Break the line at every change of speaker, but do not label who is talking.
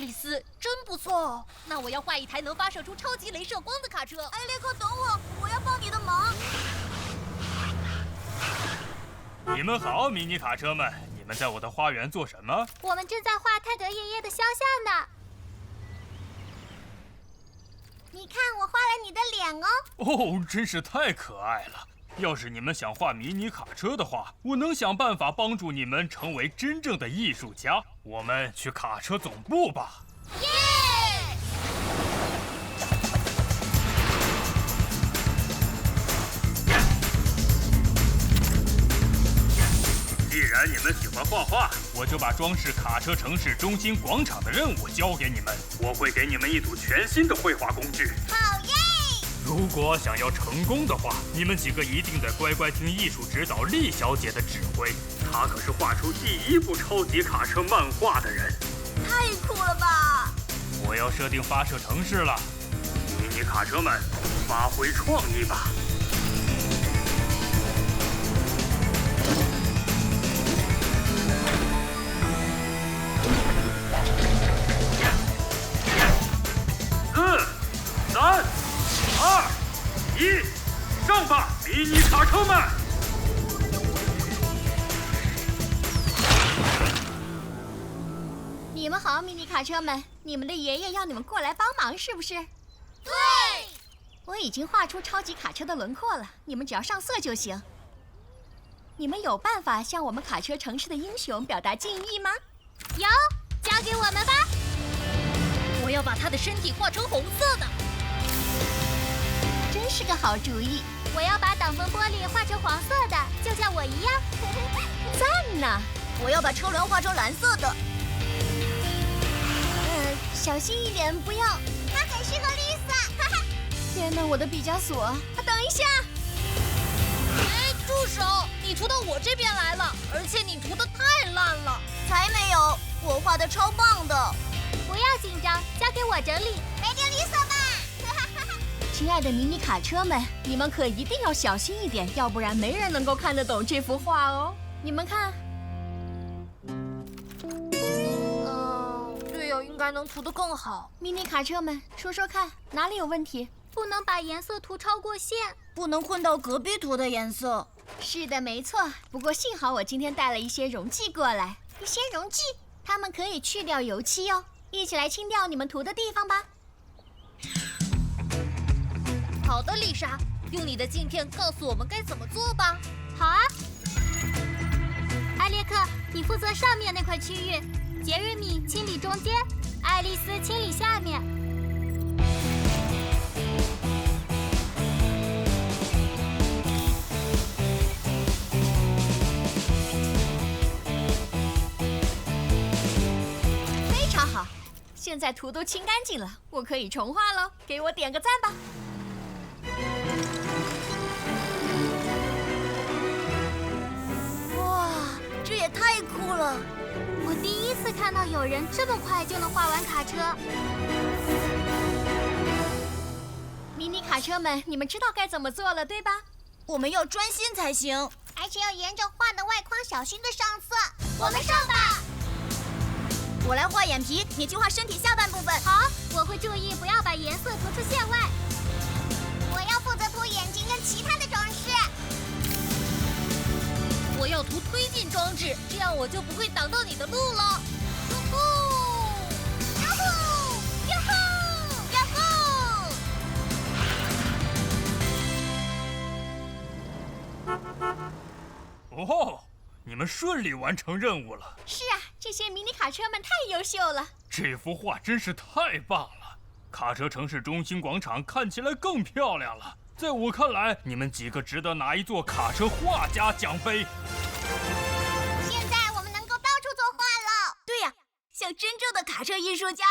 丽丝，真不错。那我要画一台能发射出超级镭射光的卡车。
艾列克，等我，我要帮你的忙。
你们好，迷你卡车们，你们在我的花园做什么？
我们正在画泰德爷爷的肖像呢。你看，我画了你的脸哦。
哦，真是太可爱了。要是你们想画迷你卡车的话，我能想办法帮助你们成为真正的艺术家。我们去卡车总部吧。
耶！
既然你们喜欢画画，我就把装饰卡车城市中心广场的任务交给你们。我会给你们一组全新的绘画工具。
好耶！
如果想要成功的话，你们几个一定得乖乖听艺术指导丽小姐的指挥。她可是画出第一部超级卡车漫画的人。
太酷了吧！
我要设定发射城市了，迷你卡车们，发挥创意吧！4、3、2、1，上吧，迷你卡车们！
你们好，迷你卡车们，你们的爷爷要你们过来帮忙，是不是？
对。
我已经画出超级卡车的轮廓了，你们只要上色就行。你们有办法向我们卡车城市的英雄表达敬意吗？有，交给我们吧。
我要把他的身体画成红色的。
真是个好主意！我要把挡风玻璃画成黄色的，就像我一样。赞呢！
我要把车轮画成蓝色的。
小心一点，不要。它很适合绿色。天哪，我的毕加索！等一下！
哎，住手！你涂到我这边来了，而且你涂得太烂了。
才没有，我画的超棒的。
不要紧张，交给我整理。来点绿色吧。亲爱的迷你卡车们，你们可一定要小心一点，要不然没人能够看得懂这幅画哦。你们看，
对呀，应该能涂得更好。
迷你卡车们，说说看，哪里有问题？不能把颜色涂超过线，
不能混到隔壁涂的颜色。
是的，没错。不过幸好我今天带了一些溶剂过来，一些溶剂，它们可以去掉油漆哦。一起来清掉你们涂的地方吧。
好的，丽莎，用你的镜片告诉我们该怎么做吧。
好啊。艾列克，你负责上面那块区域，杰瑞米清理中间，爱丽丝清理下面。非常好，现在图都清干净了，我可以重画喽，给我点个赞吧。
哇，这也太酷了！
我第一次看到有人这么快就能画完卡车。迷你卡车们，你们知道该怎么做了，对吧？
我们要专心才行，
而且要沿着画的外框小心的上色。我们上吧！
我来画眼皮，你去画身体下半部分。
好，我会注意不要把颜色涂出线外。我要负责涂眼睛跟其他的装饰。
我要涂推进装置，这样我就不会挡到你的路了。哟呼！
哟呼！哟呼！哟
呼！哦，你们顺利完成任务了。
是啊，这些迷你卡车们太优秀了。
这幅画真是太棒了，卡车城市中心广场看起来更漂亮了。在我看来，你们几个值得拿一座卡车画家奖杯。
现在我们能够到处作画了。
对呀，像真正的卡车艺术家。